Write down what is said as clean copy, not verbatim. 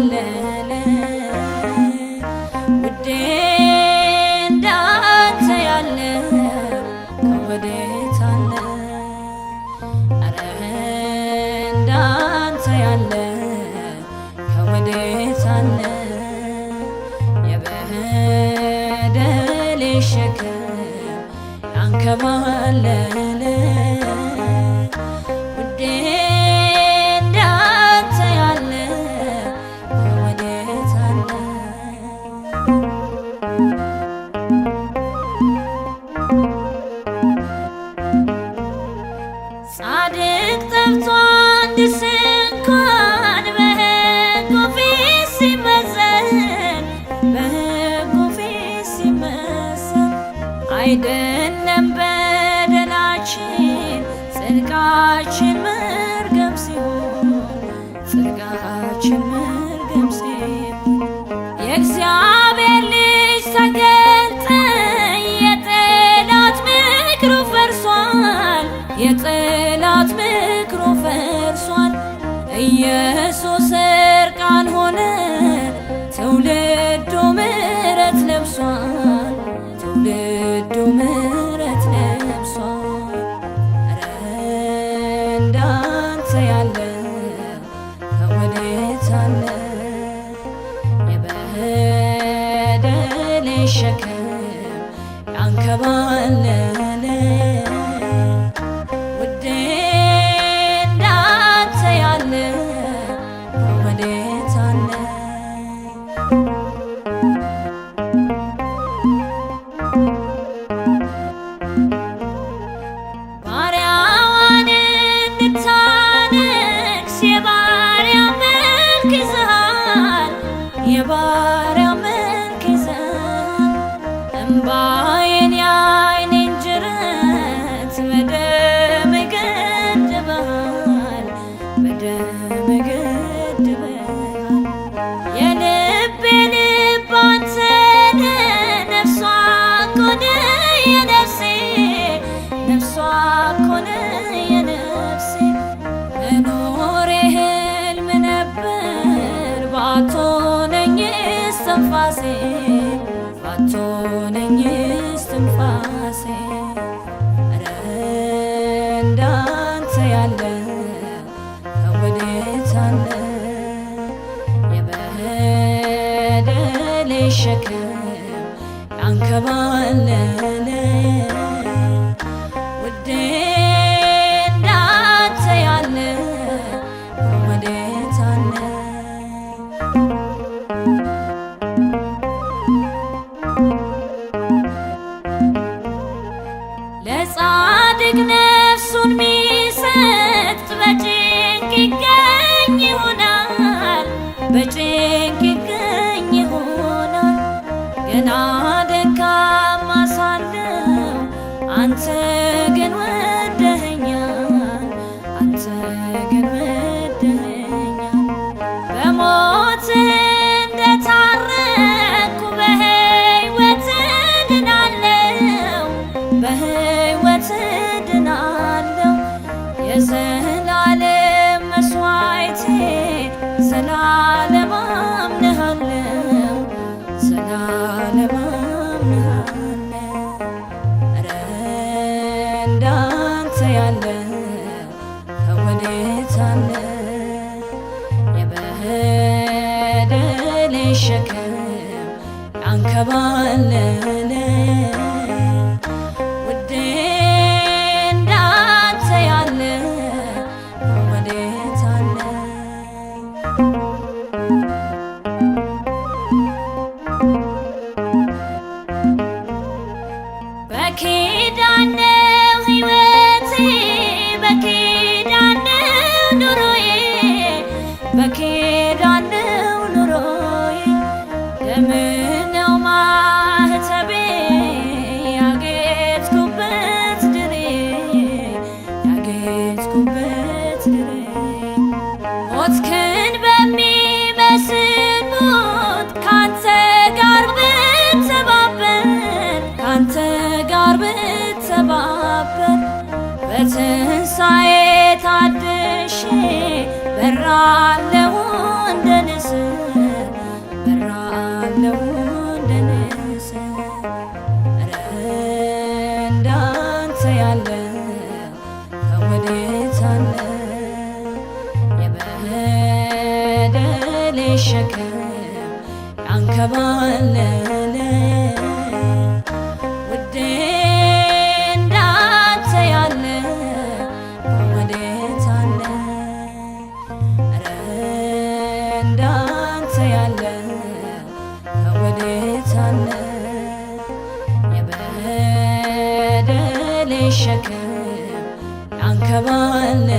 ያንከባለለ ውዴ እንዳንተ ያለ ከወዴት አለ? ኧረ እንዳንተ ያለ ከወዴት አለ? የበደሌ ሸክም ያንከባለለ ጻድቅ ጠፍቶ አንድስ እንኳን በሕጉ ፊት ሲመዘን አይደለም በደላችን ጽድቃችን መርገም ሲሆን የእግዚአብሔር ልጅ ተገልጠ የጠላት ምክሩ ፈርሷል። ኢየሱስ እርቃን ሆነ ትውልዱ ምሕረት ለብሷል። ኧረ እንዳንተ ያለ ከወዴት አለ? የበደሌ ሸክም ያንከባለለ ባሪያዋን እንድታነግስ የባሪያ መልክ ይዘሃል። እምባዬን የዓይኔን ጅረት በደም ገድበሃል። የልቤ ልብ አንተ ነህ፣ ነፍሷ እኮ ነህ የነፍሴ መኖሬ ሕልም ነበር ባትሆነኝስ ትንፋሴ። ኧረ እንዳንተ ያለ ከወዴት አለ? የበደሌ ሸክም ያንከባለለ ውዴ እንዳንተ ያለ ከወዴት አለ? ለጻድቅ ነፍሱን ሚሰጥ በጭንቅ ይገኝ ይሆናል። ገና ደካማ ሳለሁ አንተ ግን ወደኸኛል። በሞት እንደታረኩ በሕይወት እድናለሁ። የዘላለም መስዋዕቴ ዘላለም አምንሃለሁ። ኧረ እንዳንተ ያለ ከወዴት አለ? የበደሌ ሸክም ያንከባለለ ውዴ እንዳንተ ያለ ከወዴት አለ? በኪዳን ነው ሕይወቴ፣ በኪዳን ነው ኑሮዬ፣ ደም ነው ማኅተቤ ያጌጥኩበት ድሬ ሞትክን በሚመስል ሞት ካንተ ጋር ብተባበር በትንሣኤ ታድሼ በራለሁ እንደ ንስር እንዳንተ ያለ ከወዴት አለ? የበደሌ ሸክም ያንከባለለ ውዴ እንዳንተ ያለ ከወዴት አለ? ኧረ እንዳንተ ያለ ከወዴት አለ? የበደሌ ሸክም ያንከባለለ